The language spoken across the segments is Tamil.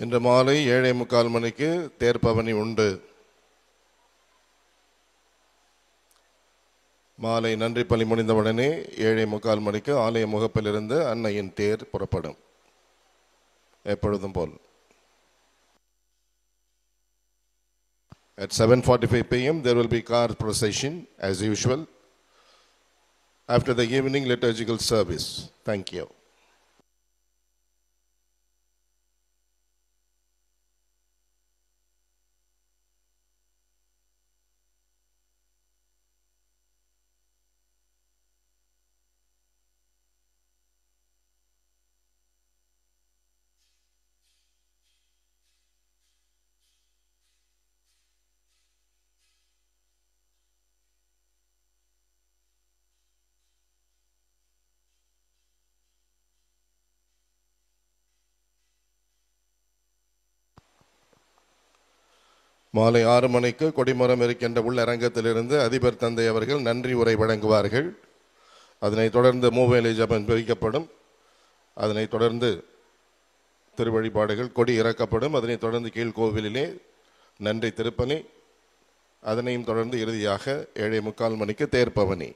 இன்று மாலை 7:45 மணிக்கு தேர்பவனி உண்டு. மாலை நன்றி பலி முடிந்தவுடனே 7:45 மணிக்கு ஆலய முகப்பிலிருந்து அன்னையின் தேர் புறப்படும். எப்பொழுதும் போல் at 7:45 p.m. there will be car procession as usual after the evening liturgical service. Thank you. மாலை 6 மணிக்கு கொடிமரம் இருக்கின்ற உள்ளரங்கத்திலிருந்து அதிபர் தந்தை அவர்கள் நன்றி உரை வழங்குவார்கள். அதனைத் தொடர்ந்து மூவேளை ஜெபம் வைக்கப்படும். அதனைத் தொடர்ந்து திருவழிபாடுகள், கொடி இறக்கப்படும். அதனைத் தொடர்ந்து கீழ்கோவிலிலே நன்றி திருப்பலி. அதனையும் தொடர்ந்து இறுதியாக 7:45 மணிக்கு தேர்பவனி.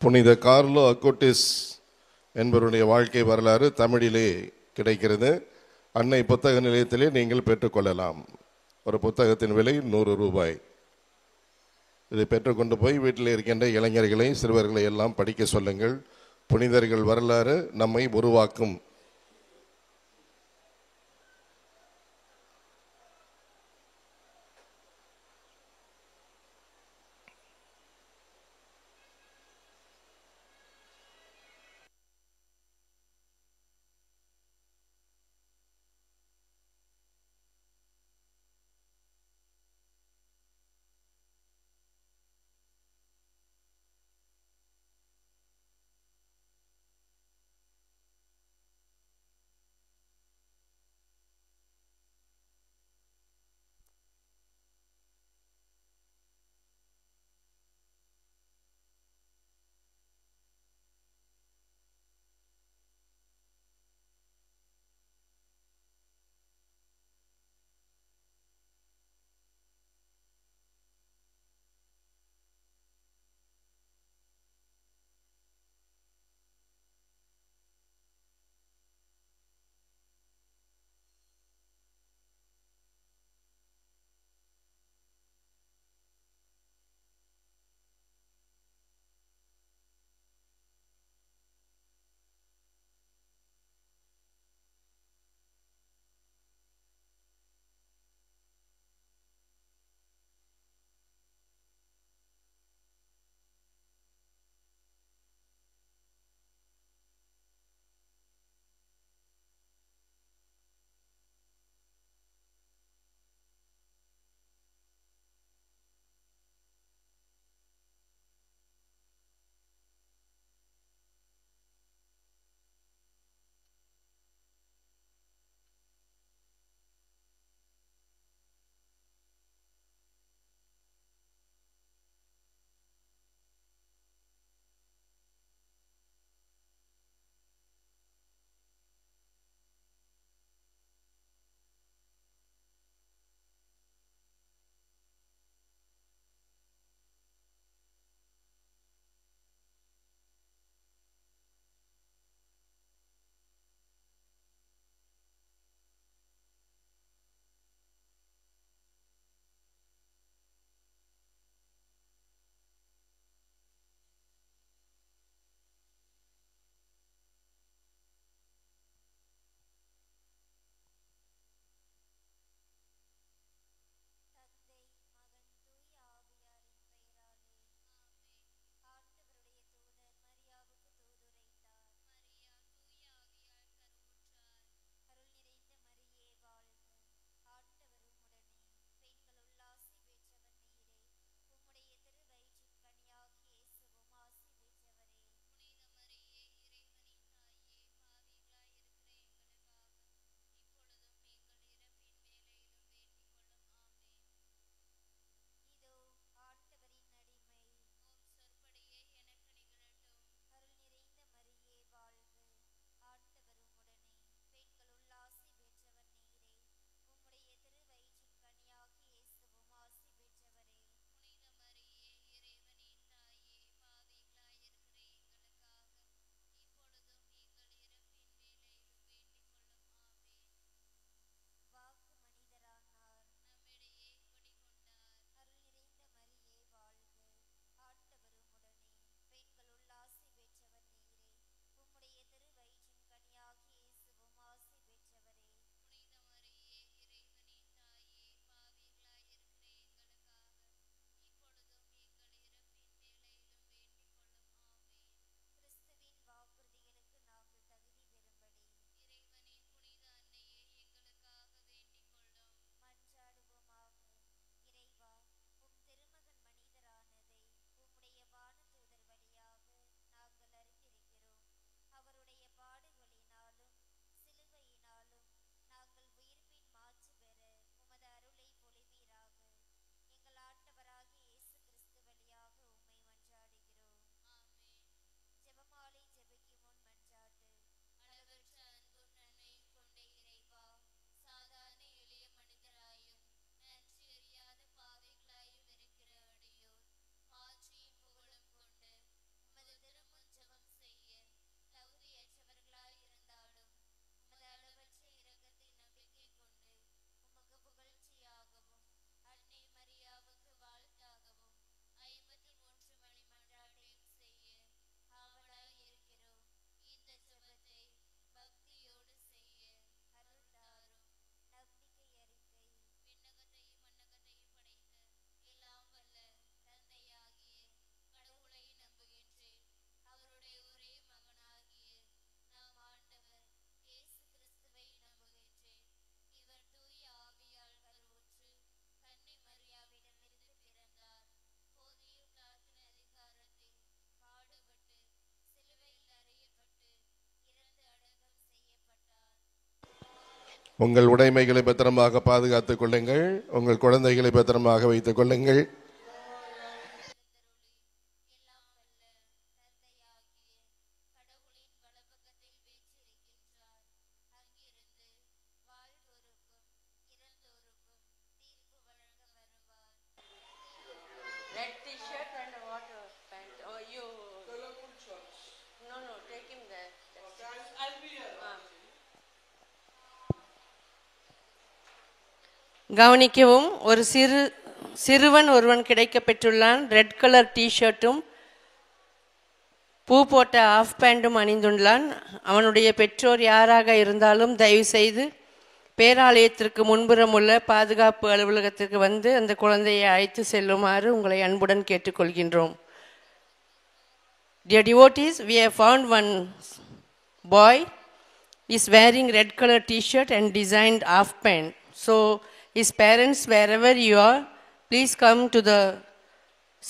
புனித கார்லோ அக்கோட்டிஸ் என்பவருடைய வாழ்க்கை வரலாறு தமிழிலே கிடைக்கிறது. அன்னை புத்தக நிலையத்திலே நீங்கள் பெற்றுக்கொள்ளலாம். ஒரு புத்தகத்தின் விலை 100 ரூபாய். இதை பெற்றுக்கொண்டு போய் வீட்டில் இருக்கின்ற இளைஞர்களை சிறுவர்களை எல்லாம் படிக்க சொல்லுங்கள். புனிதர்கள் வரலாறு நம்மை உருவாக்கும். உங்கள் உடைமைகளை பத்திரமாக பாதுகாத்துக் கொள்ளுங்கள். உங்கள் குழந்தைகளை பத்திரமாக வைத்துக் கொள்ளுங்கள். கவனிக்கவும், ஒரு சிறுவன் ஒருவன் கிடைக்க பெற்றுள்ளான். ரெட் கலர் டிஷர்ட்டும் பூ போட்ட ஆஃப் பேண்டும் அணிந்துள்ளான். அவனுடைய பெற்றோர் யாராக இருந்தாலும் தயவு செய்து பேராலயத்திற்கு முன்புறம் உள்ள பாதுகாப்பு அலுவலகத்திற்கு வந்து அந்த குழந்தையை அழைத்து செல்லுமாறு உங்களை அன்புடன் கேட்டுக்கொள்கின்றோம். Dear devotees, we have found one boy is wearing red color t-shirt and designed half pant. So his parents, wherever you are, please come to the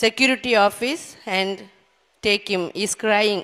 security office and take him. He is crying.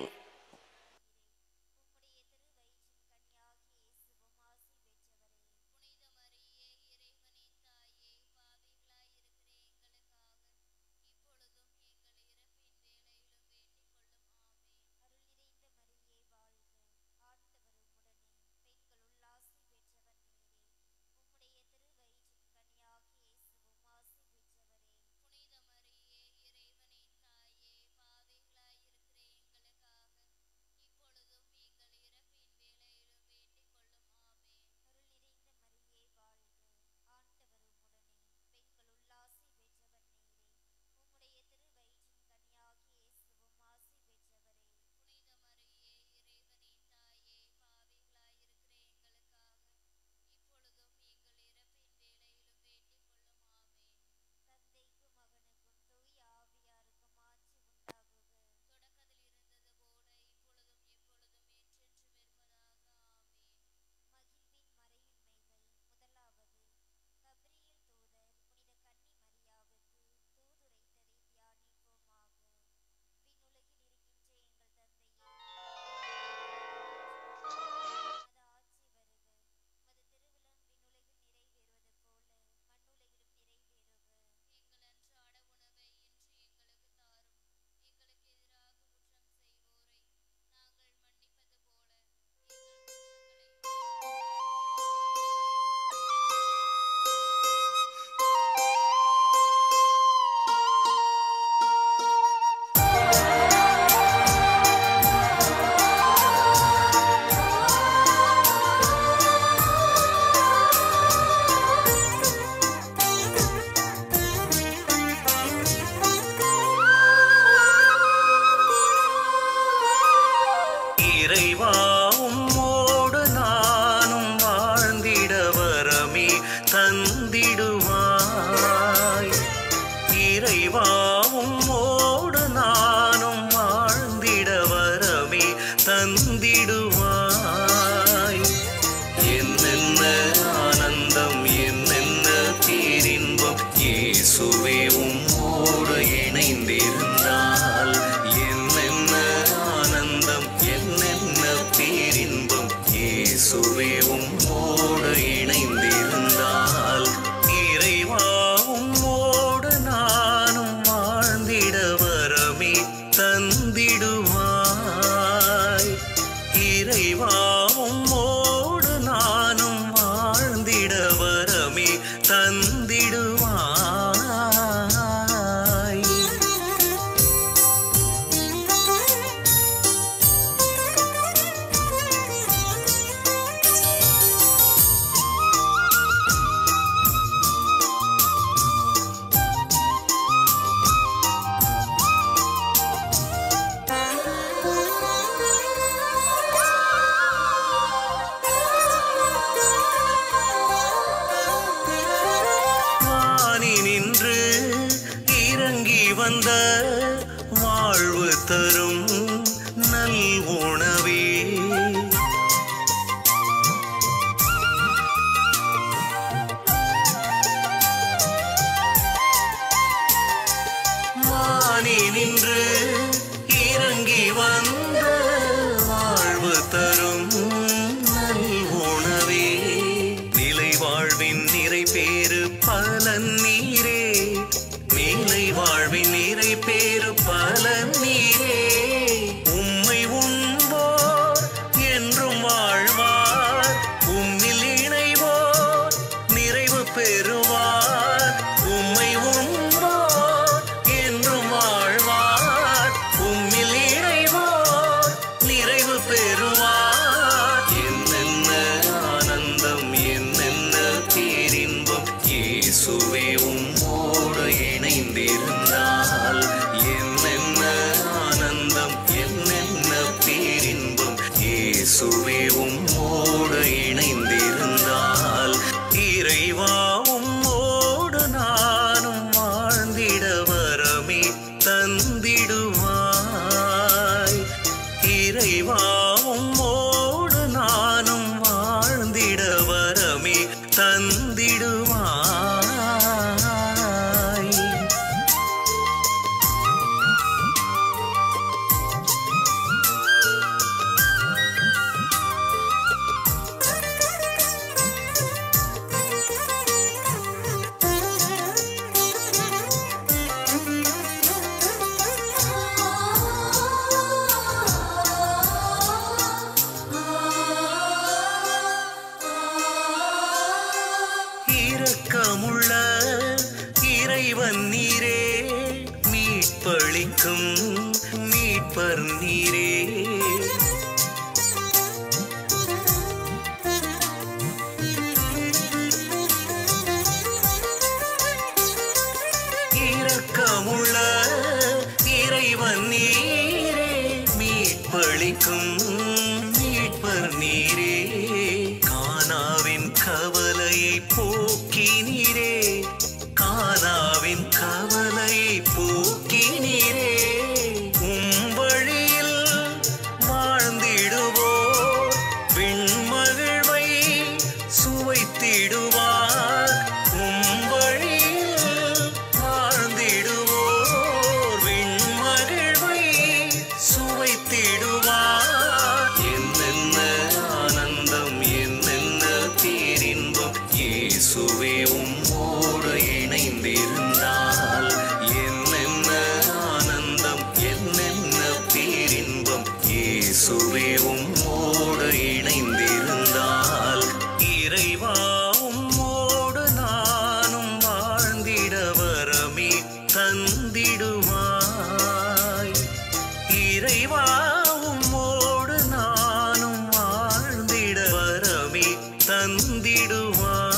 தண்ணீரே, நீலை வாழ்வின் நீரை பேரு பல நீரே. உம்மை உண்போர் என்றும் வாழ்வார், உம்மில் இணைவோர் நிறைவு பெறுவார். உம்மை உண்போர் என்றும் வாழ்வார், உம்மில் இணைவோர் நிறைவு பெறுவார். என்னென்ன ஆனந்தம், என்னென்ன பேரின்பம், இயேசுவே உம்மோடு இணைந்திருந்தால். என்னென்ன ஆனந்தம், என்னென்ன பேரின்பம், இயேசுவே உம்மோடு இணைந்திருந்தால். இறைவா உம்மோடு நானும் வாழ்ந்திட வரமே தந்திடுவாய். இறைவா உம்மோடு நானும் வாழ்ந்திட வரமே தந்திடுவாய். இரக்கமுள்ள இறைவன் நீரே, மீட்பளிக்கும் மீட்பர் நீரே. இரக்கமுள்ள இறைவன் நீரே, மீட்பளிக்கும் மீட்பர் நீரே. கானாவின் கவலையை போக்கினீரே, கானாவின் கவலையை போக்கினீரே. உம் வழியில் வாழ்ந்திடுவோர் விண்மகிழ்வை சுவைத்திடுவார். உம் வழியில் வாழ்ந்திடுவோர் விண்மகிழ்வை சுவைத்திடுவார். என்னென்ன ஆனந்தம், என்னென்ன பேரின்பம், இயேசுவே உம்மோடு இணைந்திருந்தால். என்னென்ன ஆனந்தம், என்னென்ன பேரின்பம், இயேசுவே உம்மோடு இணைந்திருந்தால். இறைவா உம்மோடு நானும் வாழ்ந்திட வரமே தந்திடுவாய். இறைவா உம்மோடு நானும் வாழ்ந்திட வரமே தந்திடுவாய்.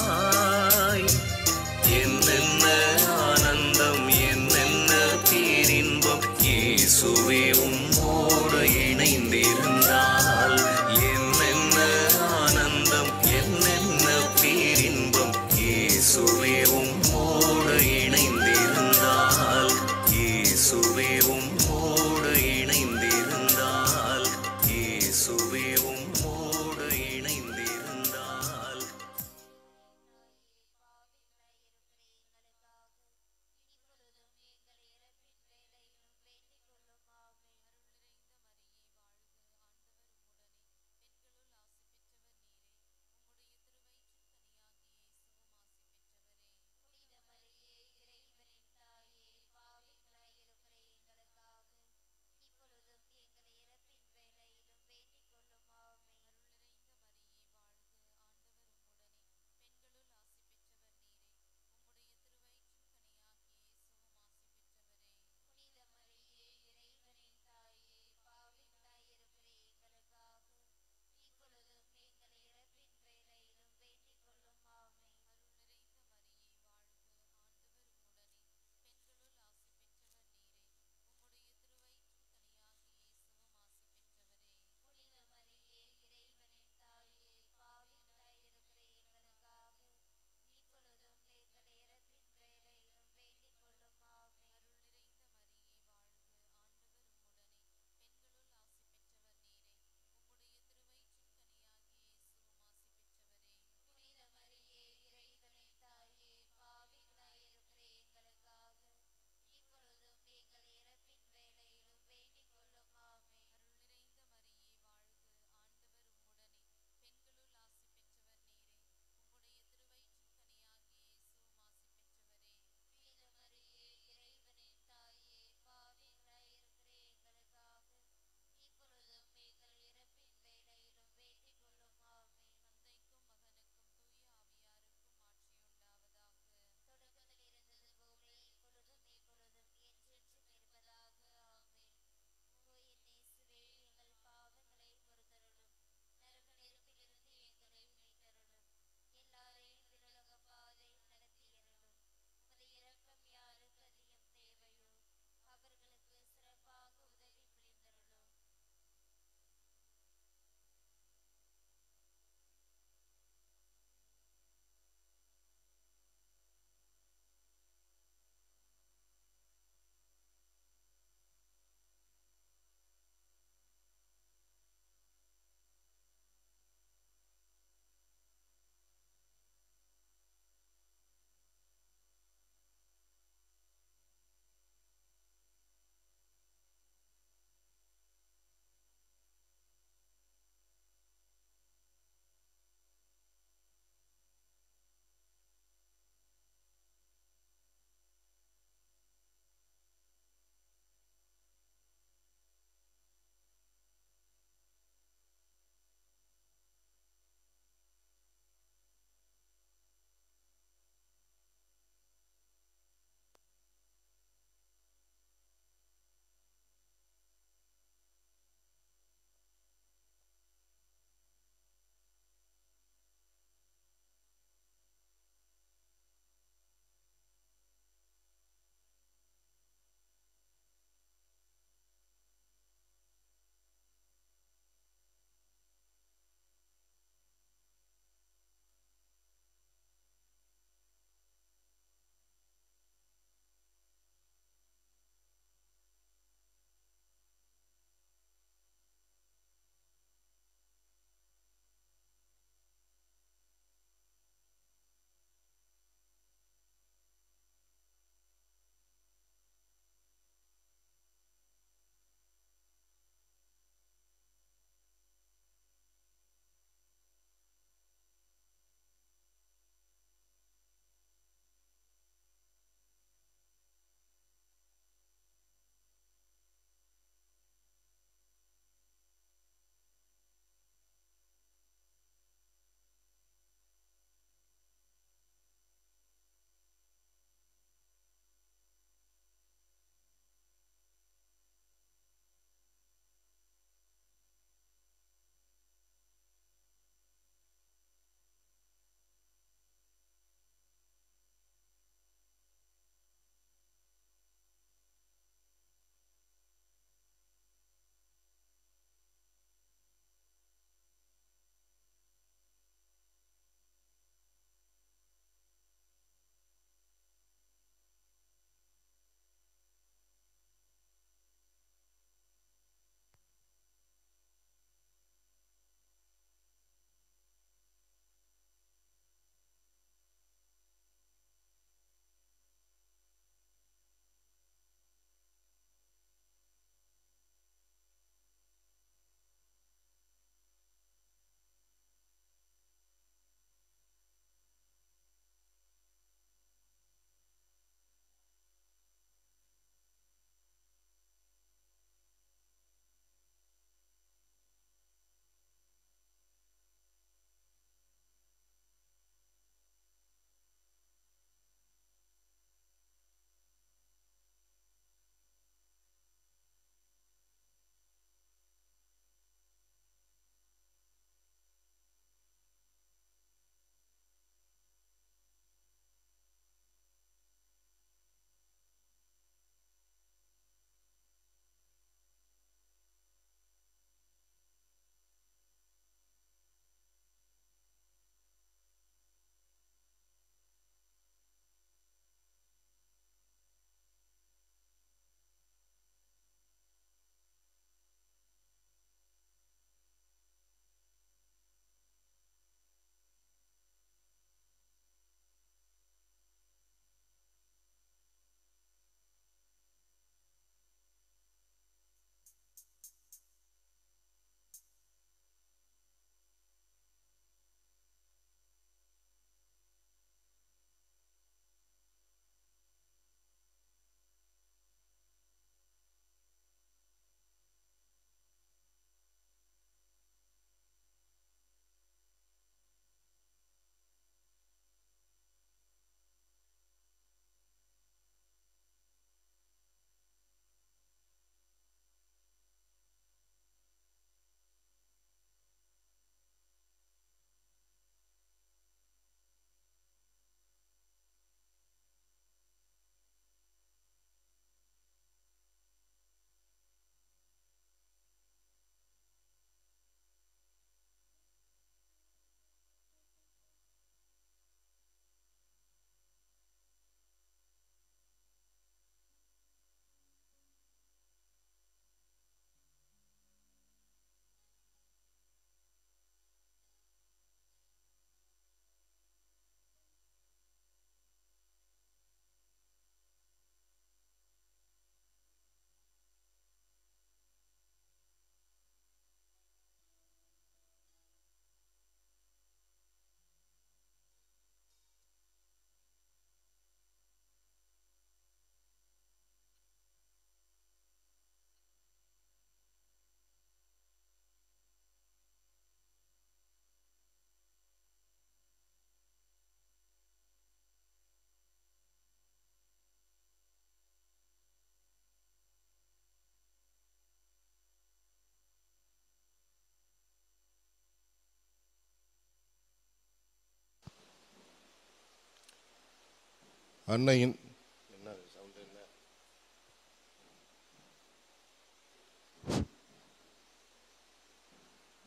அன்னையின்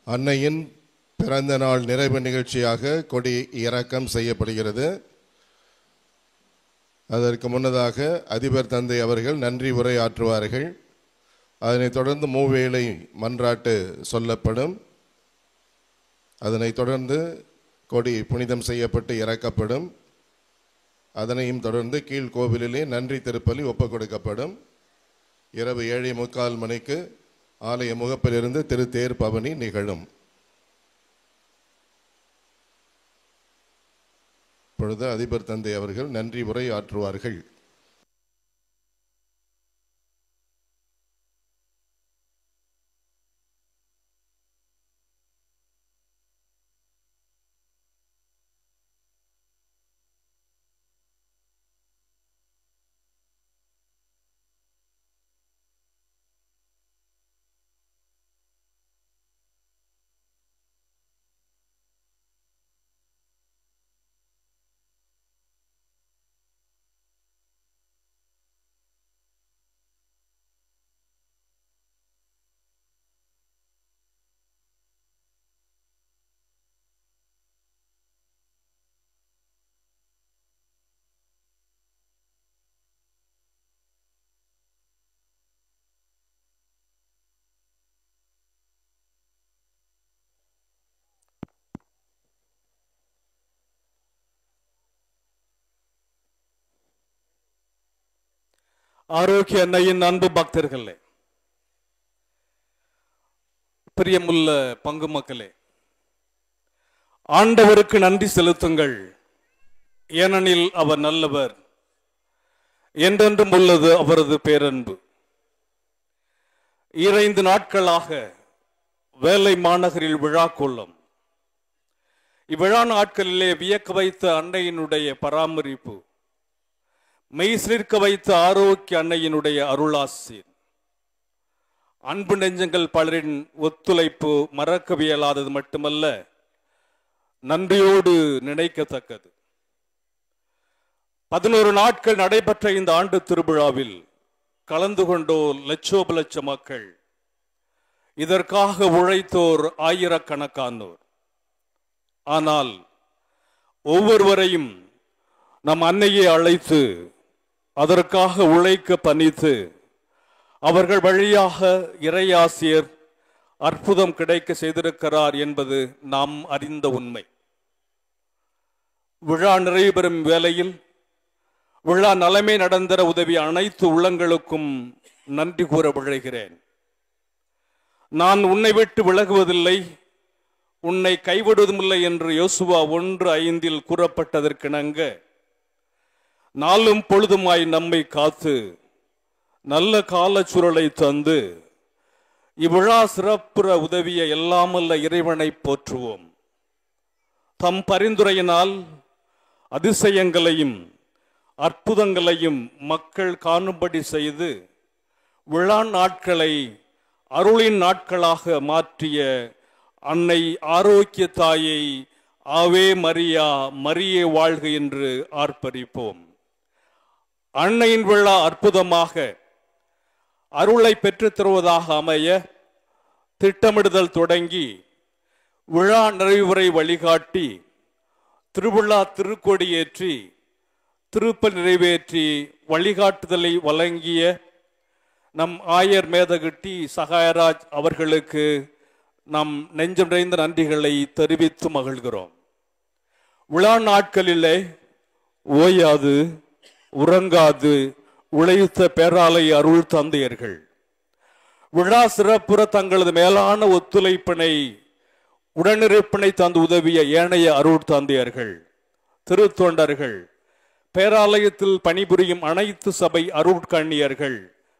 அன்னையின் பிறந்த நாள் நிறைவு நிகழ்ச்சியாக கொடி இறக்கம் செய்யப்படுகிறது. அதற்கு முன்னதாக அதிபர் தந்தை அவர்கள் நன்றி உரை ஆற்றுவார்கள். அதனைத் தொடர்ந்து மூவேளை மன்றாட்டு சொல்லப்படும். அதனைத் தொடர்ந்து கொடி புனிதம் செய்யப்பட்டு இறக்கப்படும். அதனையும் தொடர்ந்து கீழ்கோவிலிலே நன்றி திருப்பலி ஒப்புக் கொடுக்கப்படும். இரவு 7:45 மணிக்கு ஆலய முகப்பிலிருந்து திருத்தேர் பவனி நிகழும். இப்பொழுது அதிபர் தந்தை அவர்கள் நன்றி உரை ஆற்றுவார்கள். ஆரோக்கிய அன்னையின் அன்பு பக்தர்களே, பிரியமுள்ள பங்கு மக்களே, ஆண்டவருக்கு நன்றி செலுத்துங்கள், ஏனெனில் அவர் நல்லவர், என்றென்றும் உள்ளது அவரது பேரன்பு. 2 நாட்களாக வேலை மாநகரில் விழா கோலம். இவ்விழா நாட்களிலே வியக்க வைத்த அன்னையினுடைய பராமரிப்பு, மெய் சிலிர்க்க வைத்த ஆரோக்கிய அன்னையினுடைய அருளாசி, அன்பு நெஞ்சங்கள் பலரின் ஒத்துழைப்பு மறக்கவியலாதது மட்டுமல்ல, நன்றியோடு நினைக்கத்தக்கது. 11 நாட்கள் நடைபெற்ற இந்த ஆண்டு திருவிழாவில் கலந்து கொண்டோர் லட்சோப லட்ச மக்கள், இதற்காக உழைத்தோர் ஆயிரக்கணக்கானோர். ஆனால் ஒவ்வொருவரையும் நம் அன்னையை அழைத்து அதற்காக உழைக்க பணித்து அவர்கள் வழியாக இறையாசியர் அற்புதம் கிடைக்க செய்திருக்கிறார் என்பது நாம் அறிந்த உண்மை. விழா நிறைவு பெறும் வேளையில் விழா நலமே நடந்தர உதவிய அனைத்து உள்ளங்களுக்கும் நன்றி கூற விழைகிறேன். நான் உன்னை விட்டு விலகுவதில்லை, உன்னை கைவிடுவதுமில்லை என்று யோசுவா 1:5 கூறப்பட்டதற்கிணங்க நாளும் பொழுதுமாய் நம்மை காத்து நல்ல காலச்சுருளை தந்து இவ்விழா சிறப்புற உதவிய எல்லாமல்ல இறைவனை போற்றுவோம். தம் பரிந்துரையினால் அதிசயங்களையும் அற்புதங்களையும் மக்கள் காணும்படி செய்து விழா நாட்களை அருளின் நாட்களாக மாற்றிய அன்னை ஆரோக்கிய தாயை ஆவே மரியா, மரியே வாழ்க என்று ஆர்ப்பரிப்போம். அன்னையின் விழா அற்புதமாக அருளை பெற்றுத் தருவதாக அமைய திட்டமிடுதல் தொடங்கி விழா நிறைவுரை வழிகாட்டி திருவிழா திருக்கொடியேற்றி திருப்பல் நிறைவேற்றி வழிகாட்டுதலை வழங்கிய நம் ஆயர் மேதகுட்டி சகாயராஜ் அவர்களுக்கு நாம் நெஞ்சம் நிறைந்த நன்றிகளை தெரிவித்து மகிழ்கிறோம். விழா நாட்களிலே ஓயாது உறங்காது உழைத்த பேராலய அருள் தந்தையர்கள் விழா சிறப்புற தங்களது மேலான ஒத்துழைப்பினை உடனிருப்பினை தந்து உதவிய ஏனைய அருள் தந்தையர்கள், திருத்தொண்டர்கள், பேராலயத்தில் பணிபுரியும் அனைத்து சபை அருட்கண்ணியர்கள்,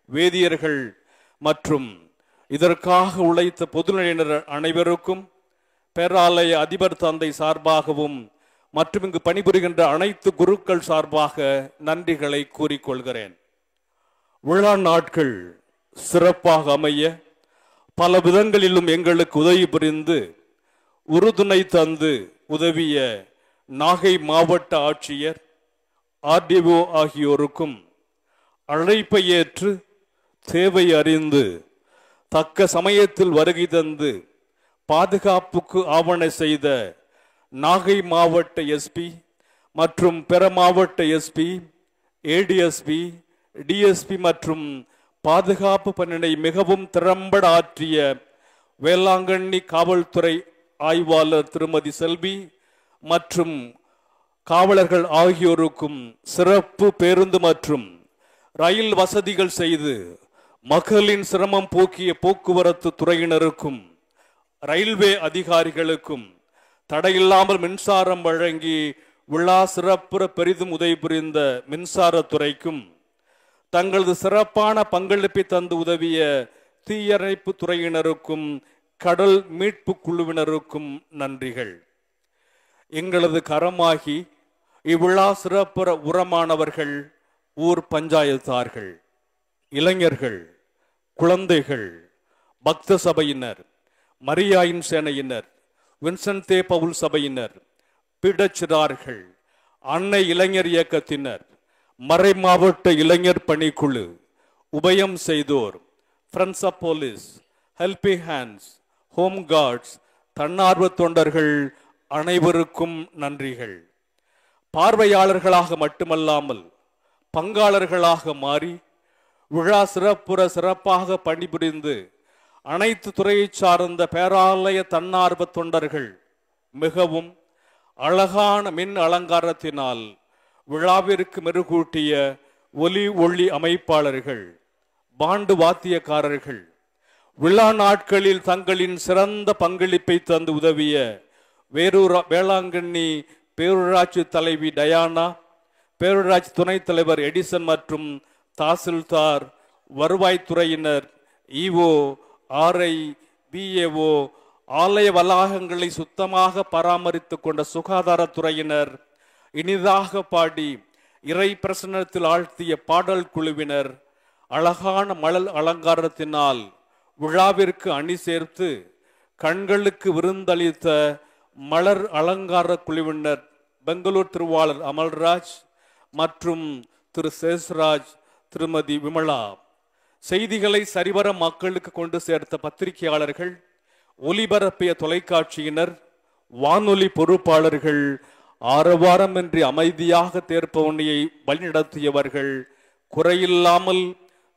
வேதியர்கள் மற்றும் இதற்காக உழைத்த பொதுநிலையினர் அனைவருக்கும் பேராலய அதிபர் தந்தை சார்பாகவும் மற்றும் இங்கு பணிபுரிகின்ற அனைத்து குருக்கள் சார்பாக நன்றிகளை கூறிக்கொள்கிறேன். விழா நாட்கள் சிறப்பாக அமைய பல விதங்களிலும் எங்களுக்கு உதவி புரிந்து உறுதுணை தந்து உதவிய நாகை மாவட்ட ஆட்சியர், ஆர்டிஓ ஆகியோருக்கும் அழைப்பை ஏற்று தேவை அறிந்து தக்க சமயத்தில் வருகை தந்து பாதுகாப்புக்கு ஆவண செய்த நாகை மாவட்ட எஸ்பி மற்றும் பிற மாவட்ட எஸ்பி, ஏடிஎஸ்பி, டிஎஸ்பி மற்றும் பாதுகாப்பு பணியை மிகவும் திறம்பட ஆற்றிய வேளாங்கண்ணி காவல்துறை ஆய்வாளர் திருமதி செல்வி மற்றும் காவலர்கள் ஆகியோருக்கும் சிறப்பு பேருந்து மற்றும் ரயில் வசதிகள் செய்து மக்களின் சிரமம் போக்கிய போக்குவரத்து துறையினருக்கும் ரயில்வே அதிகாரிகளுக்கும் தடையில்லாமல் மின்சாரம் வழங்கி விழா சிறப்புற பெரிதும் உதவி புரிந்த மின்சாரத்துறைக்கும் தங்களது சிறப்பான பங்களிப்பை தந்து உதவிய தீயணைப்பு துறையினருக்கும் கடல் மீட்பு குழுவினருக்கும் நன்றிகள். எங்களது கரமாகி இவ்விழா சிறப்புற உரமானவர்கள், ஊர் பஞ்சாயத்தார்கள், இளைஞர்கள், குழந்தைகள், பக்த சபையினர், மரியாயின் சேனையினர், வின்சென்ட் பவுல் சபையினர், பிடச்சிறார்கள், அன்னை இளைஞர் இயக்கத்தினர், மறை மாவட்ட இளைஞர் பணிக்குழு, உபயம் செய்தோர், friends of police, helping hands, home guards, தன்னார்வ தொண்டர்கள் அனைவருக்கும் நன்றிகள். பார்வையாளர்களாக மட்டுமல்லாமல் பங்காளர்களாக மாறி விழா சிறப்பாக பணிபுரிந்து அனைத்து துறையை சார்ந்த பேராலய தன்னார்வ தொண்டர்கள் மிகவும் அழகான மின் அலங்காரத்தினால் விழாவிற்கு மெருகூட்டிய ஒலி ஒளி அமைப்பாளர்கள், பாண்டு வாத்தியக்காரர்கள், விழா நாட்களில் தங்களின் சிறந்த பங்களிப்பை தந்து உதவிய வேளாங்கண்ணி பேரூராட்சி தலைவி டயானா, பேரூராட்சி துணைத் தலைவர் எடிசன் மற்றும் தாசில்தார், வருவாய்த்துறையினர், இஓ, ஆர்ஐ, பிஏஓ, ஆலய வளாகங்களை சுத்தமாக பராமரித்து கொண்ட சுகாதாரத்துறையினர், இனிதாக பாடி இறை பிரசன்னத்தில் ஆழ்த்திய பாடல் குழுவினர், அழகான மலர் அலங்காரத்தினால் விழாவிற்கு அணி சேர்த்து கண்களுக்கு விருந்தளித்த மலர் அலங்கார குழுவினர் பெங்களூர் திருவாளர் அமல்ராஜ் மற்றும் திரு சேஸ்ராஜ், திருமதி விமலா, செய்திகளை சரிவர மக்களுக்கு கொண்டு சேர்த்த பத்திரிகையாளர்கள், ஒலிபரப்பிய தொலைக்காட்சியினர், வானொலி பொறுப்பாளர்கள், ஆரவாரமின்றி அமைதியாக தேர்ப்பவனியை வழிநடத்தியவர்கள், குறையில்லாமல்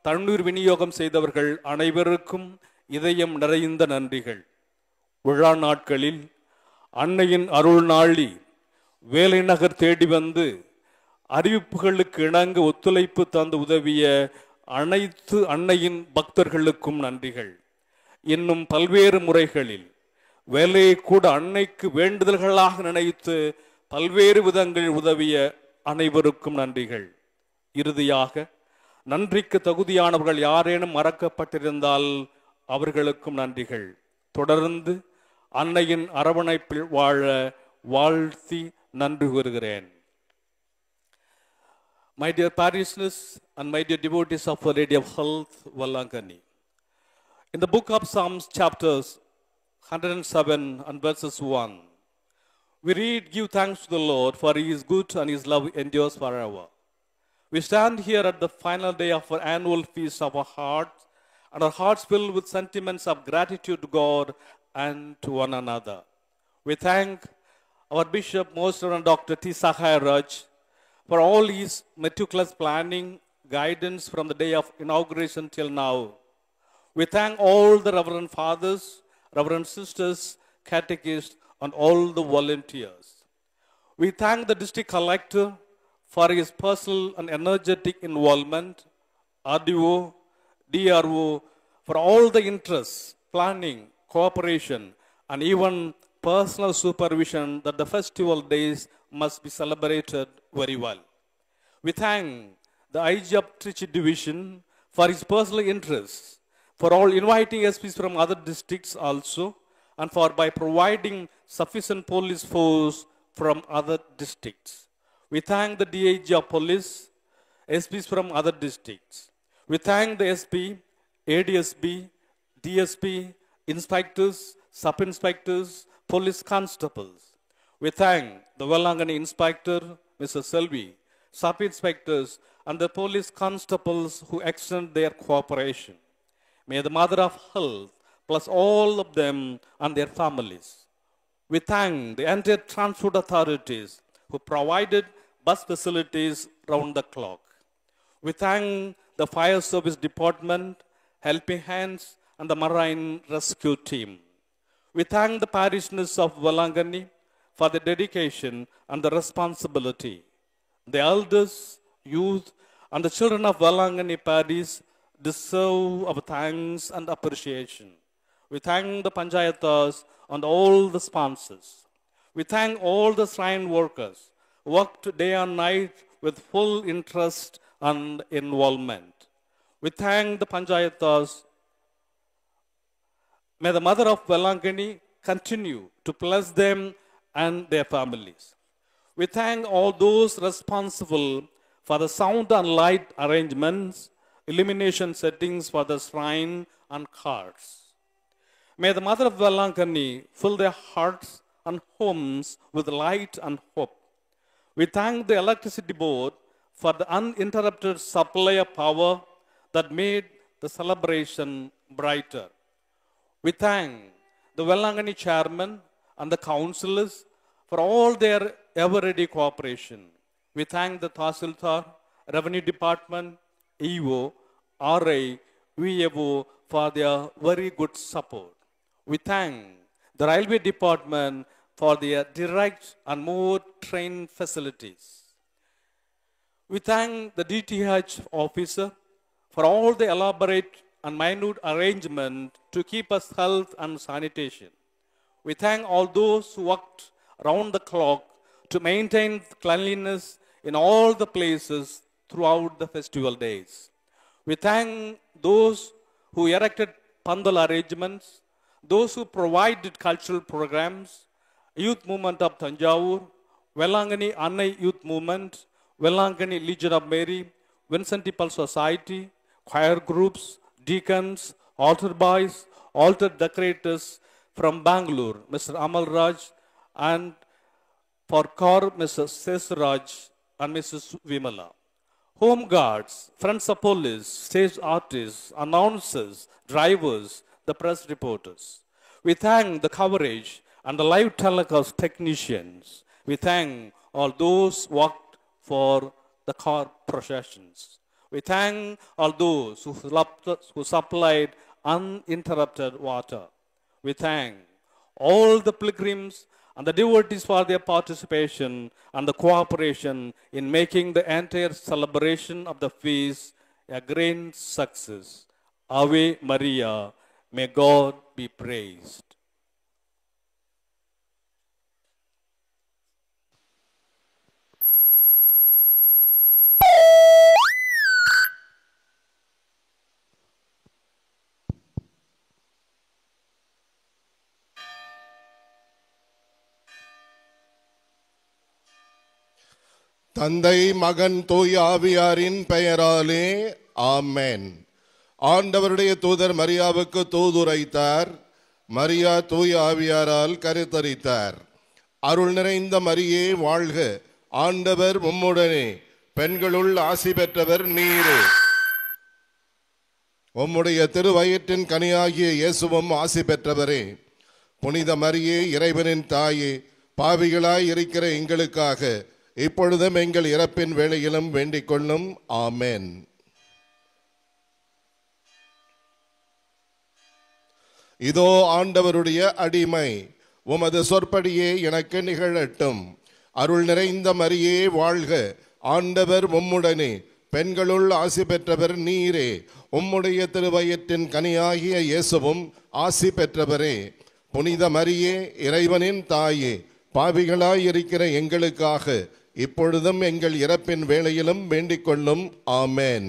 தண்ணீர் விநியோகம் செய்தவர்கள் அனைவருக்கும் இதயம் நிறைந்த நன்றிகள். விழா நாட்களில் அன்னையின் அருள் நாளி வேலை நகர் தேடி வந்து அறிவிப்புகளுக்கு இணங்க ஒத்துழைப்பு தந்து உதவிய அனைத்து அன்னையின் பக்தர்களுக்கும் நன்றிகள். இன்னும் பல்வேறு முறைகளில் வேலையை கூட அன்னைக்கு வேண்டுதல்களாக நினைத்து பல்வேறு விதங்களில் உதவிய அனைவருக்கும் நன்றிகள். இறுதியாக நன்றிக்கு தகுதியானவர்கள் யாரேனும் மறக்கப்பட்டிருந்தால் அவர்களுக்கும் நன்றிகள். தொடர்ந்து அன்னையின் அரவணைப்பில் வாழ வாழ்த்தி நன்றி கூறுகிறேன். My dear parishioners and my dear devotees of Our Lady of Health, Valankanni. In the book of Psalms, chapters 107 and verses 1, we read, "Give thanks to the Lord, for He is good and His love endures forever." We stand here at the final day of our annual feast of our hearts, and our hearts filled with sentiments of gratitude to God and to one another. We thank our Bishop, Most Reverend Dr. T. Sahai Raj, for all his meticulous planning, guidance from the day of inauguration till now. We thank all the Reverend Fathers, Reverend Sisters, Catechists, and all the volunteers. We thank the District Collector for his personal and energetic involvement, RDO, DRO, for all the interests, planning, cooperation, and even personal supervision that the festival days must be celebrated very well. We thank the IG of Trichy Division for his personal interests, for all inviting SPs from other districts also, and for by providing sufficient police force from other districts. We thank the DIG of Police, SPs from other districts. We thank the SP, ADSP, DSP, inspectors, sub-inspectors, police constables. We thank the Valankanni Inspector, Mr. Selvi, sub-inspectors, and the police constables who extend their cooperation. May the Mother of Health bless all of them and their families. We thank the entire transport authorities who provided bus facilities round the clock. We thank the Fire Service Department, Helping Hands, and the Marine Rescue Team. We thank the parishioners of Valangani for their dedication and the responsibility. The elders, youth, and the children of Valangani parish deserve our thanks and appreciation. We thank the Panchayatas and all the sponsors. We thank all the shrine workers who worked day and night with full interest and involvement. We thank the Panchayatas. May the Mother of Valangani continue to bless them and their families. We thank all those responsible for the sound and light arrangements, illumination settings for the shrine and cards. May the Mother of Valangani fill their hearts and homes with light and hope. We thank the Electricity Board for the uninterrupted supply of power that made the celebration brighter. We thank the Valangani chairman and the councillors for all their ever-ready cooperation. We thank the Tahsildar, Revenue Department, EO, RI, VAO for their very good support. We thank the Railway Department for their direct and more train facilities. We thank the DTH officer for all the elaborate and minute arrangement to keep us health and sanitation. We thank all those who worked around the clock to maintain cleanliness in all the places throughout the festival days. We thank those who erected pandal arrangements, those who provided cultural programs, Youth Movement of Tanjavur, Valangani Annai Youth Movement, Valangani Legion of Mary, Vincent de Paul Society, choir groups, deacons, altar boys, altar decorators from Bangalore, Mr. Amal Raj, and for Kor, Mrs. Sesraj and Mrs. Vimala. Home guards, friends of police, stage artists, announcers, drivers, the press reporters. We thank the coverage and the live telecast technicians. We thank all those who worked for the car processions. We thank all those who supplied uninterrupted water. We thank all the pilgrims and the devotees for their participation and the cooperation in making the entire celebration of the feast a grand success. Ave Maria, may God be praised. தந்தை மகன் தூய ஆவியாரின் பெயராலே ஆமென். ஆண்டவருடைய தூதர் மரியாவுக்கு தூதுரைத்தார். மரியா தூய ஆவியாரால் கருத்தரித்தார். அருள் நிறைந்த மரியே வாழ்க, ஆண்டவர் உம்முடனே, பெண்களுள் ஆசி பெற்றவர் நீரே. உம்முடைய திருவயிற்றின் கனியாகிய இயேசுவும் ஆசி பெற்றவரே. புனித மரியே, இறைவனின் தாயே, பாவிகளாய் இருக்கிற எங்களுக்காக இப்பொழுதும் எங்கள் இறப்பின் வேளையிலும் வேண்டிக் கொள்ளும். ஆமென். இதோ ஆண்டவருடைய அடிமை, உமது சொற்படியே எனக்கு நிகழட்டும். அருள் நிறைந்த மரியே வாழ்க, ஆண்டவர் உம்முடனே, பெண்களுள் ஆசி பெற்றவர் நீரே. உம்முடைய திருவயிற்றின் கனியாகிய இயேசுவும் ஆசி பெற்றவரே. புனித மரியே, இறைவனின் தாயே, பாவிகளாயிருக்கிற எங்களுக்காக இப்பொழுதும் எங்கள் இறப்பின் வேளையிலும் வேண்டிக் கொள்ளும். ஆமென்.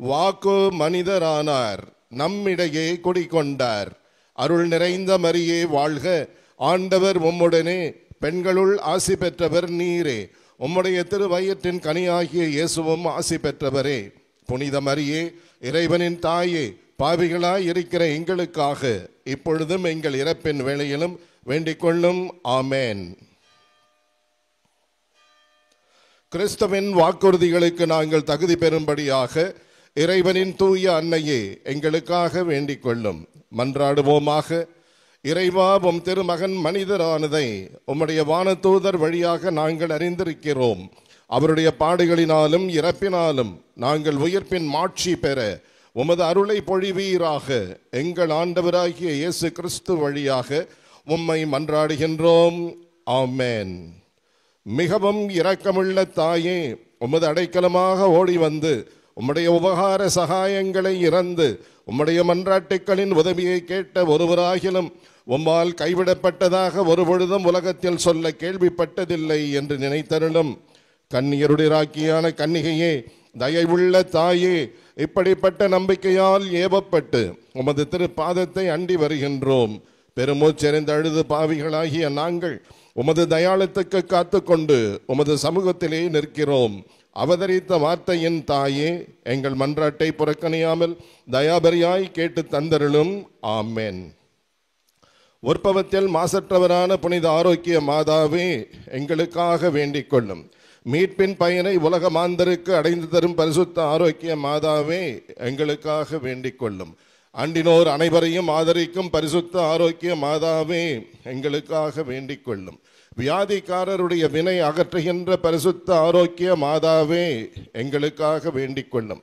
வாக்கு மனிதரானார், நம்மிடையே குடிகொண்டார். அருள் நிறைந்த மரியே வாழ்க, ஆண்டவர் உம்முடனே, பெண்களுள் ஆசி பெற்றவர் நீரே. உம்முடைய திருவயிற்றின் கனியாகிய இயேசுவும் ஆசி பெற்றவரே. புனித மரியே, இறைவனின் தாயே, பாவிகளாய் இருக்கிற எங்களுக்காக இப்பொழுதும் எங்கள் இறப்பின் வேளையிலும் வேண்டிக் கொள்ளும். ஆமென். கிறிஸ்துவின் வாக்குறுதிகளுக்கு நாங்கள் தகுதி பெறும்படியாக இறைவனின் தூய அன்னையே எங்களுக்காக வேண்டிக் கொள்ளும். மன்றாடுவோமாக. இறைவா, உம் திருமகன் மனிதரானதை உம்முடைய வானதூதர் வழியாக நாங்கள் அறிந்திருக்கிறோம். அவருடைய பாடுகளினாலும் இறப்பினாலும் நாங்கள் உயிர்ப்பின் மாட்சி பெற உமது அருளை பொழிவீராக. எங்கள் ஆண்டவராகிய இயேசு கிறிஸ்து வழியாக உம்மை மன்றாடுகின்றோம். ஆமென். மிகவும் இரக்கமுள்ள தாயே, உமது அடைக்கலமாக ஓடி வந்து உம்முடைய உபகார சகாயங்களை இறந்து உம்முடைய மன்றாட்டுக்களின் உதவியை கேட்ட ஒருவராகிலும் உம்மால் கைவிடப்பட்டதாக ஒரு பொழுதும் உலகத்தில் சொல்ல கேள்விப்பட்டதில்லை என்று நினைத்தருளும். கன்னியருடையாக்கியான கன்னிகையே, தயவுள்ள தாயே, இப்படிப்பட்ட நம்பிக்கையால் ஏவப்பட்டு உமது திருப்பாதத்தை அண்டி வருகின்றோம். பெருமூச்செறிந்து அழுது பாவிகளாகிய நாங்கள் உமது தயாளத்துக்கு காத்துக்கொண்டு உமது சமூகத்திலே நிற்கிறோம். அவதரித்த வார்த்தையின் தாயே, எங்கள் மன்றாட்டை புறக்கணியாமல் தயாபரியாய் கேட்டு தந்தருளும். ஆமென். உற்பவத்தில் மாசற்றவரான புனித ஆரோக்கிய மாதாவே, எங்களுக்காக வேண்டிக் கொள்ளும். மீட்பின் பயனை உலக மாந்தருக்கு அடைந்து தரும் பரிசுத்த ஆரோக்கிய மாதாவே, எங்களுக்காக வேண்டிக் கொள்ளும். அண்டினோர் அனைவரையும் ஆதரிக்கும் பரிசுத்த ஆரோக்கிய மாதாவே, எங்களுக்காக வேண்டிக் கொள்ளும். வியாதிக்காரருடைய வினை அகற்றுகின்ற பரிசுத்த ஆரோக்கிய மாதாவே, எங்களுக்காக வேண்டிக் கொள்ளும்.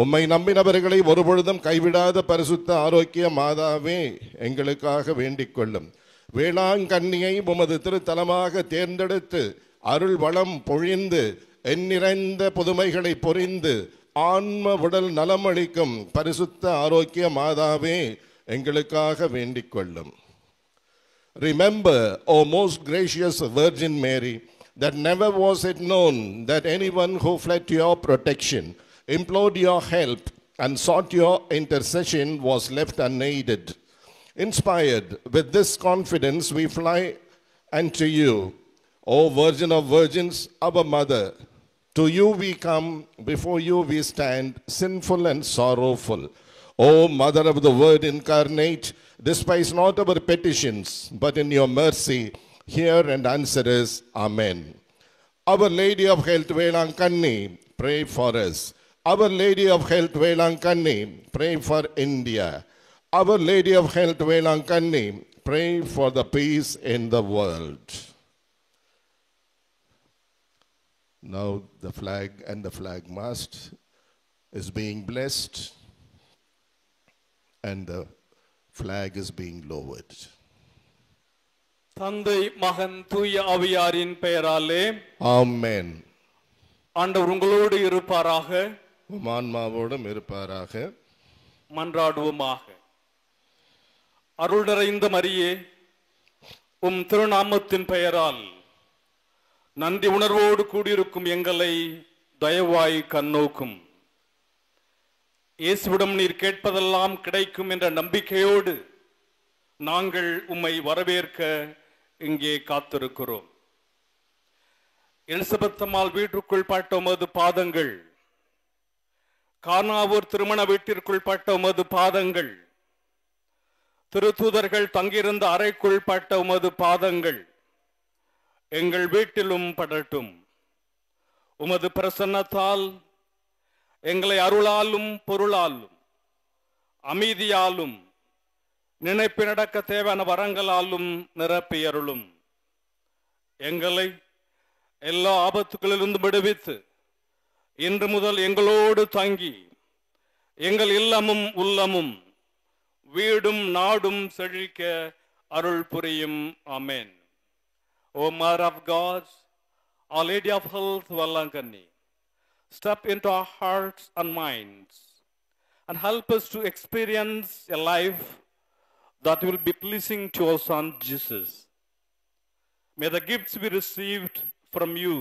உம்மை நம்பினவர்களை ஒருபொழுதும் கைவிடாத பரிசுத்த ஆரோக்கிய மாதாவே, எங்களுக்காக வேண்டிக் கொள்ளும். வேளாங்கண்ணியை உமது திருத்தலமாக தேர்ந்தெடுத்து அருள் வளம் பொழிந்து எண்ணிறைந்த புதுமைகளை பொறிந்து ஆன்ம உடல் நலமளிக்கும் பரிசுத்த ஆரோக்கிய மாதாவே, எங்களுக்காக வேண்டிக் கொள்ளும். Remember, O most gracious Virgin Mary, that never was it known that anyone who fled to your protection, implored your help, and sought your intercession was left unaided. Inspired with this confidence, we fly unto you, O Virgin of Virgins, our Mother. To you we come, before you we stand, sinful and sorrowful. O Mother of the Word incarnate, despise not our petitions, but in your mercy hear and answer us. Amen. Our Lady of Health, Velankanni, pray for us. Our Lady of Health, Velankanni, pray for India. Our Lady of Health, Velankanni, pray for the peace in the world. Now the flag and the flag mast is being blessed and the flag is being lowered. தந்தை மகன் தூய ஆவியாரின் பெயராலே Amen. ஆண்டவர் உங்களோடு இருப்பாராக. உம் ஆன்மாவோடும் இருப்பாராக. மன்றாடுவோமாக. அருள் நிறைந்த மரியே, உம் திருநாமத்தின் பெயரால் நன்றி உணர்வோடு கூடியிருக்கும் எங்களை தயவாய் கண்ணோக்கும். இயேசுவிடம் நீர் கேட்பதெல்லாம் கிடைக்கும் என்ற நம்பிக்கையோடு நாங்கள் உம்மை வரவேற்க இங்கே காத்திருக்கிறோம். எலிசபெத் அம்மாள் வீட்டுக்குள் பட்ட உமது பாதங்கள், கானாவூர் திருமண வீட்டிற்குள் பட்ட உமது பாதங்கள், திருத்தூதர்கள் தங்கியிருந்த அறைக்குள் பட்ட உமது பாதங்கள் எங்கள் வீட்டிலும் படட்டும். உமது பிரசன்னத்தால் எங்களை அருளாலும் பொருளாலும் அமைதியாலும் நினைப்பு நடக்க தேவையான வரங்களாலும் நிரப்பியருளும். எங்களை எல்லா ஆபத்துகளிலிருந்து விடுவித்து இன்று முதல் எங்களோடு தங்கி எங்கள் இல்லமும் உள்ளமும் வீடும் நாடும் செழிக்க அருள் புரியும். ஆமென். O Mother of God, Our Lady of Health, Velankanni, step into our hearts and minds and help us to experience a life that will be pleasing to our Son Jesus. May the gifts we received from you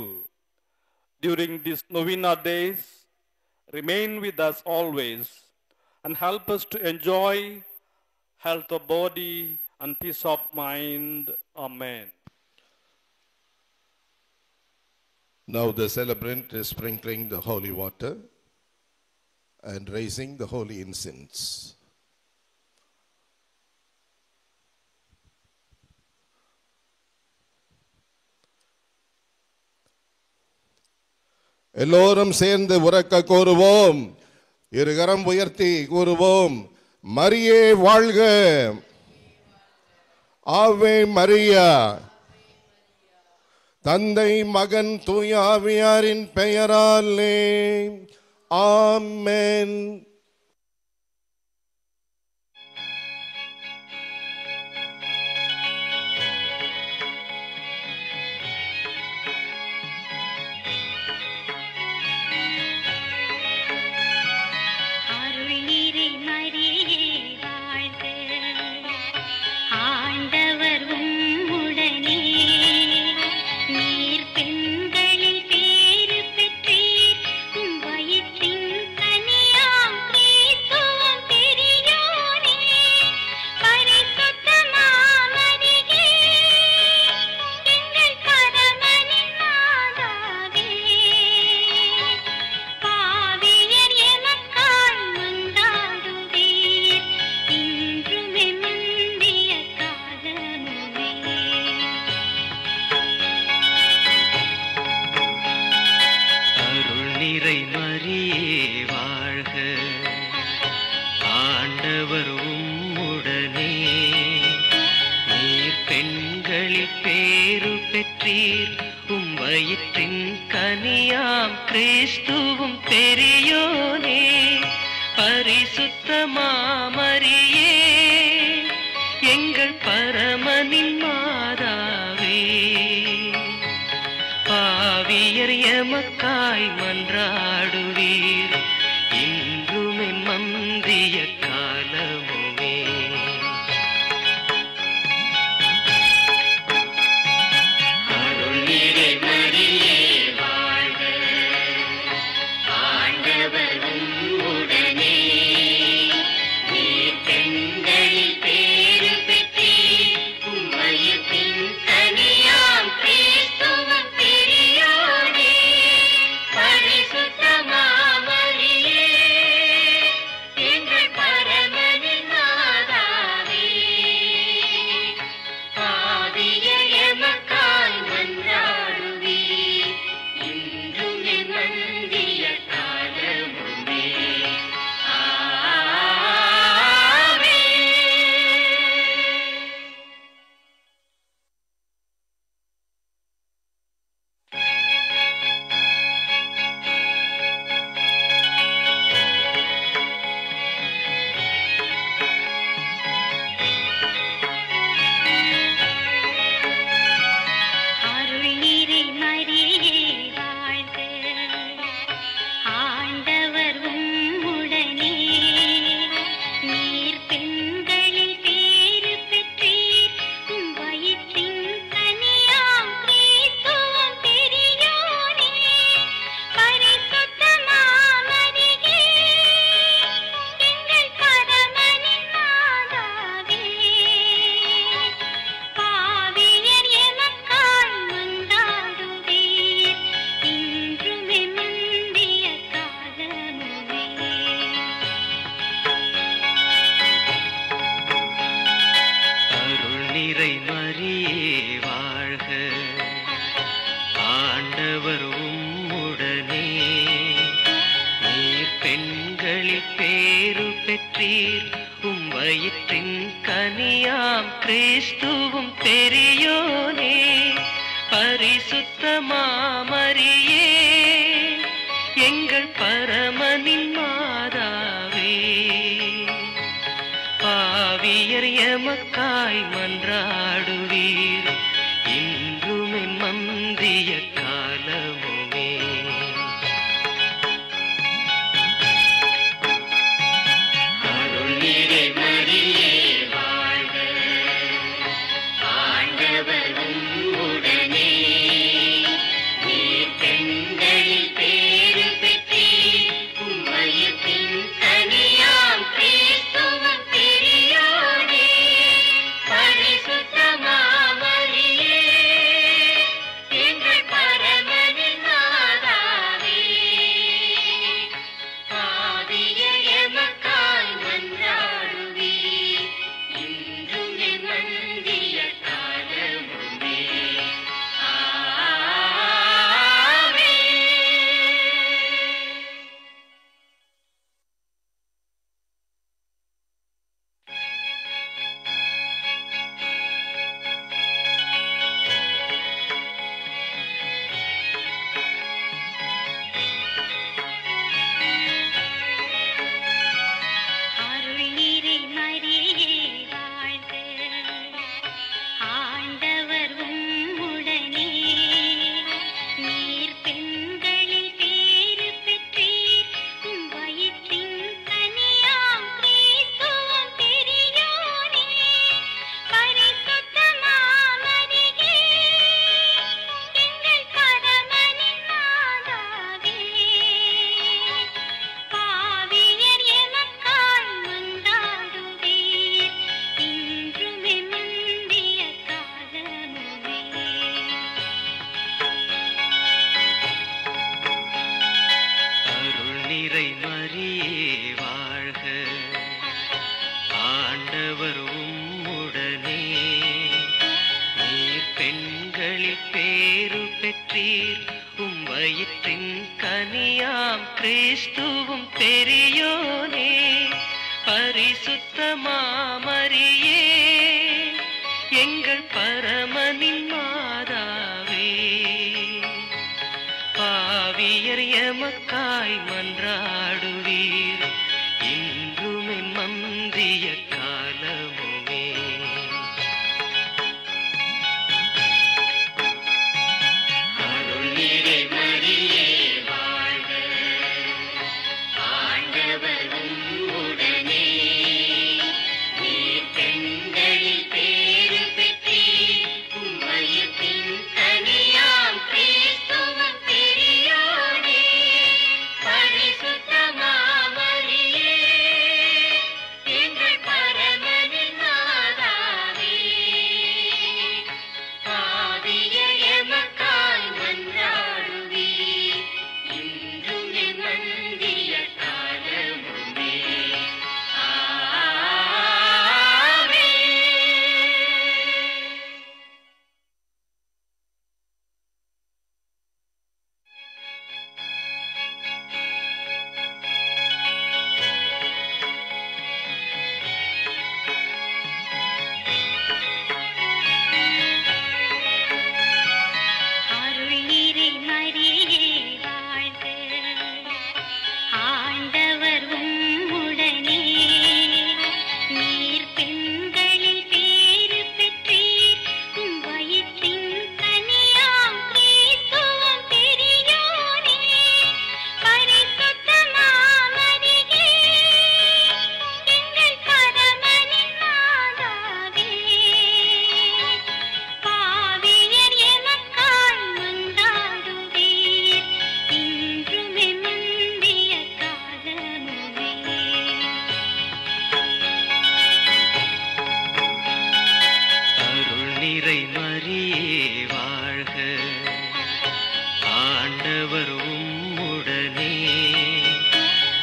during these novena days remain with us always and help us to enjoy health of body and peace of mind. Amen. Now the celebrant is sprinkling the holy water and raising the holy incense. எல்லோரும் சேர்ந்து உரக்க கூறுவோம், இருகரம் உயர்த்தி கூறுவோம், மரியே வாழ்க, ஆவே மரியா. தந்தை மகன் தூய ஆவியாரின் பெயராலே ஆமென். பரிசுத்த மாமரியே பெண்களில் பேரு பெற்றீர் உம் வயிற்றின் கனியாம் கிறிஸ்துவும் பெரியோனே பரிசுத்த மாமரியே எங்கள் பரமனின் மாதாவே பாவியர் எமக்காய் மன்றாடுவீர் இன்றுமே மந்திய காலமுமே அருள் நிறை மரியே வாழ்க ஆண்டவர் உம்முடனே நீர் பெண்களில் பேறு பெற்றீர் உம் வயிற்றின் கனியாம் கிறிஸ்துவும் பெரியோனே பரிசுத்த மாமரியே எங்கள் பரமனின் மாதாவே பாவியர் எமக்காய் மன்றாடுவீர் இன்றும் என் மந்திய காலமுமே அருள் நிறை மரியே வாழ்க ஆண்டவர் உம்முடனே நீர் பெண்களில் பேறு பெற்றீர் உம் வயிற்றின் கனியாம் கிறிஸ்துவும் பெரியோனே பரிசுத்த மாமரியே எங்கள் பரமனின் மாதாவே பாவியர் எமக்காய் மன்றாடுவீர் இன்றுமே மந்திய காலமுமே அருள் நிறை மரியே வாழ்க ஆண்டவர் உம்முடனே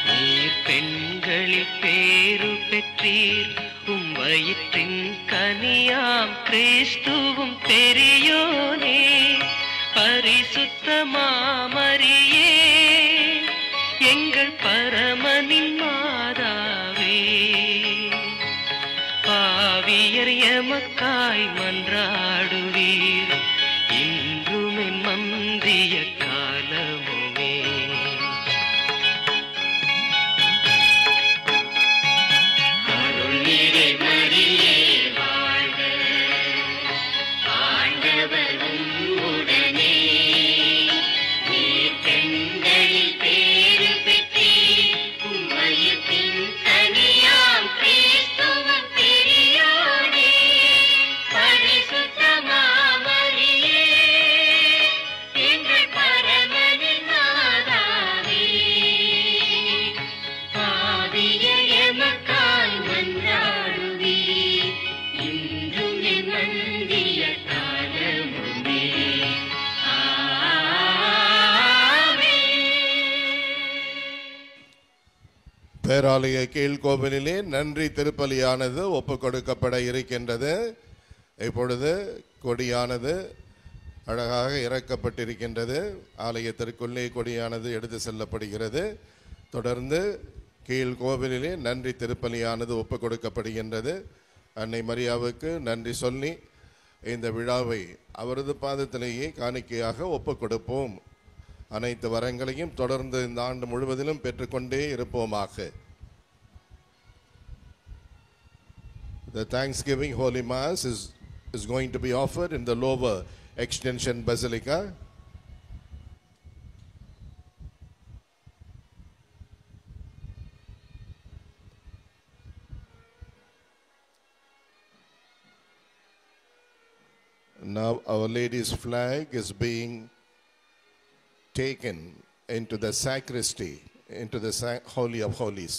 நீர் பெண்களில் பேரு பெற்றீர் உம் வயிற்றின் கனியாம் கிறிஸ்துவும் பெரியோனே பரிசுத்த மாமரியே எங்கள் பரமனின் மாதாவே பாவியர் எமக்காய் மன்றாடுவீர் இன்றுமே மந்திய காலமுமே அருள் நிறை மரியே வாழ்க ஆண்டவர் உம்முடனே நீர் பெண்களில் பேறு பெற்றீர் உம் வயிற்றின் கனியாம் கிறிஸ்துவும் பெரியோனே பரிசுத்த மாமரியே எங்கள் பரமனின் மாதாவே பாவியர் எமக்காய் மன்றாடுவீர் இன்றும் என் மந்திய காலமுமே பேராலய கீழ்கோவிலிலே நன்றி திருப்பலியானது ஒப்புக் கொடுக்கப்பட இருக்கின்றது. இப்பொழுது கொடியானது அழகாக இறக்கப்பட்டிருக்கின்றது. ஆலயத்திற்குள்ளே கொடியானது எடுத்து செல்லப்படுகிறது. தொடர்ந்து கீழ்கோவிலிலே நன்றி திருப்பலியானது ஒப்புக் கொடுக்கப்படுகின்றது. அன்னை மரியாவுக்கு நன்றி சொல்லி இந்த விழாவை அவரது பாதத்திலேயே காணிக்கையாக ஒப்புக் கொடுப்போம். அனைத்து வரங்களையும் தொடர்ந்து இந்த ஆண்டு முழுவதிலும் பெற்றுக்கொண்டே இருப்போமாக. The Thanksgiving Holy Mass is going to be offered in the lower extension basilica. Now Our Lady's flag is being taken into the sacristy, into the Holy of Holies.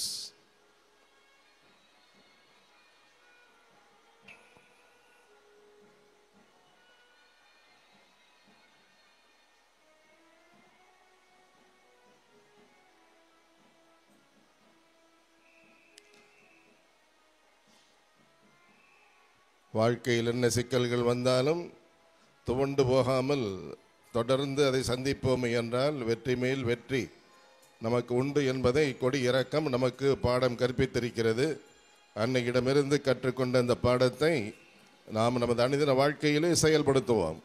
வாழ்க்கையில் என்ன சிக்கல்கள் வந்தாலும் துவண்டு போகாமல் தொடர்ந்து அதை சந்திப்போம் என்றால் வெற்றி மேல் வெற்றி நமக்கு உண்டு என்பதை கொடி இறக்கம் நமக்கு பாடம் கற்பித்திருக்கிறது. அன்னையிடமிருந்து கற்றுக்கொண்ட அந்த பாடத்தை நாம் நமது அனுதின வாழ்க்கையிலே செயல்படுத்துவோம்.